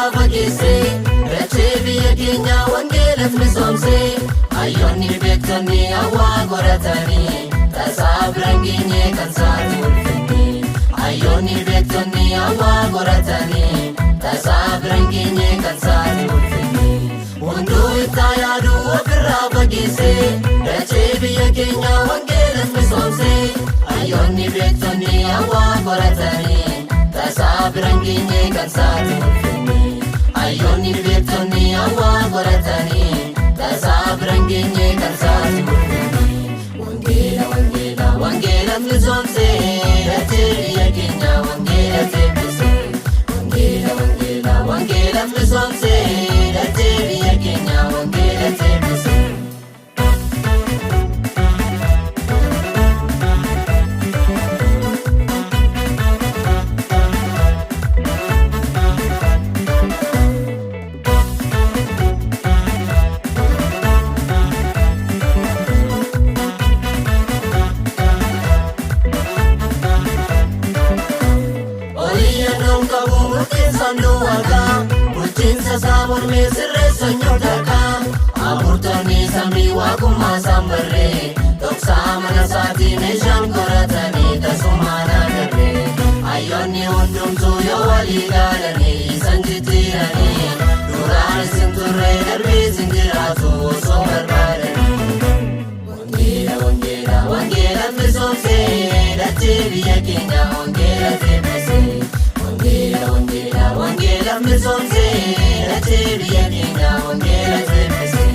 ofirraa fageessee dachee biyya keenya wangeelas misoomsee hayyoonni beektonni hawaa qoratanii tasaa biraan geenye kan isaati ulfinni. Hayyoonni beektonni hawaa qoratanii tasaa biraan geenye kan isaati ulfinni. Hunduu itti yaadu ofirraa fageessee dachee biyya keenya wangeelas misoomsee hayyoonni beektonni hawaa qoratanii tasaa biraan geenye kan isaati ulfinni. Hayyoonni beektonni hawaa qoratanii tasaa biraan geenye kan isaati ulfinni. Wangeela wangeela wangeelas misoomsee dachee biyya keenya wangeelas eebbisee. Wangeela wangeela wangeelas misoomsee dachee biyya keenya wangeelas eebbisee. Hunduu argaa bulchiinsa isaa mormee sirreessa nyootakaa abuurtonni samii waaqummaa isaan barree dhoksaa mana isaatii meeshaan qoratanii tasumaan agarree. Hayyoonni hundumtuu yoo walii ilaalanii isan jijjiiranii duraan isin turre darbee isin jiraatu osoo barbaadanii. Wangeela wangeela wangeelas misoomsee dachee biyya keenya wangeelas eebbisee. Wangeela wangeela wangeelas misoomsee dachee biyya keenya wangeelas eebbisee.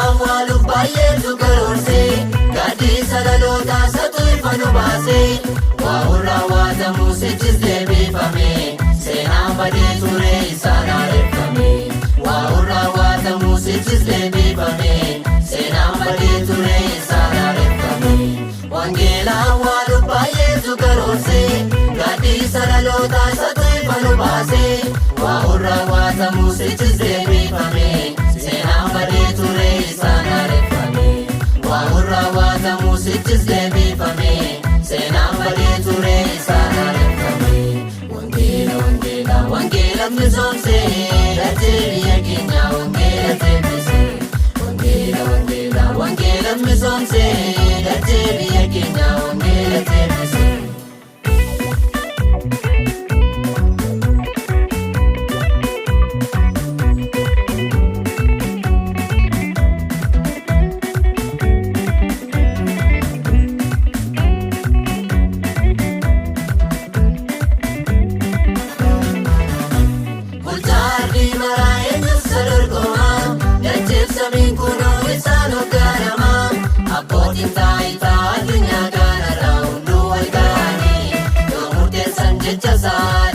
Baay'eetu garoorsee gaaddisa dhalootaa satu ifa nu baasee waa'uun raawwatamu sichis deebifamee seenaan badee ture isaan haareffamee. Waa'uun raawwatamu sichis deebifamee seenaan badee ture isaan haareffamee. Wangeelaan waaluuf baay'eetu garoorsee gaaddisa dhalootaa satu ifa nu baasee waa'uun raawwatamu sichis deebifamee seenaan badee ture isaan haareffamee. Waa'uun raawwatamu sichis deebifamee seenaan badee ture isaan haareffamee. Wangeela wangeela wangeelas misoomsee dachee biyya keenya wangeelas eebbisee. Wangeela wangeela wangeelas misoomsee dachee biyya keenya wangeelas eebbisee. Samiin kunuu isaan hoggaanamaa abbootiin taayitaa addunyaa kanarraa hunduu wal ga'anii yoo murteessan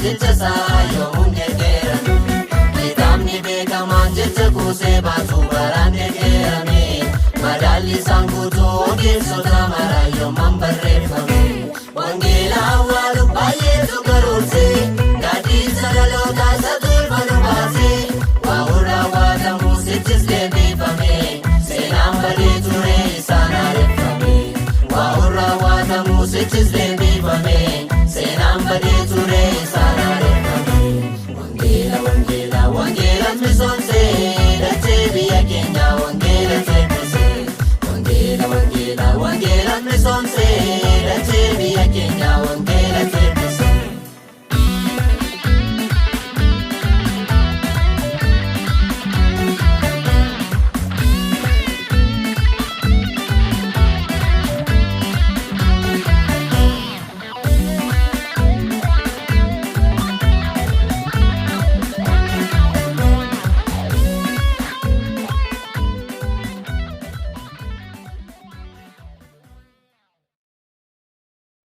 jechasaa yoo hundeeggeeranii. Kitaabni beekamaan jecha kuusee baatu baraan deeggeeranii madaalli isaan guutuu ogeessota maraa yooman barreeffame. Wangeelaan waaluuf baay'eetu garoorsee gaaddisa dhalootaa satu ifa nu baasee waa'uun raawwatamu sichis deebifamee seenaan badee ture isaan haareffamee. Waa'uun raawwatamu sichis deebifamee seenaan badee ture isaan haareffamee. Wangeela wangeela wangeelas misoomsee dachee biyya keenya wangeelas eebbisee. Wangeela wangeela wangeelas misoomsee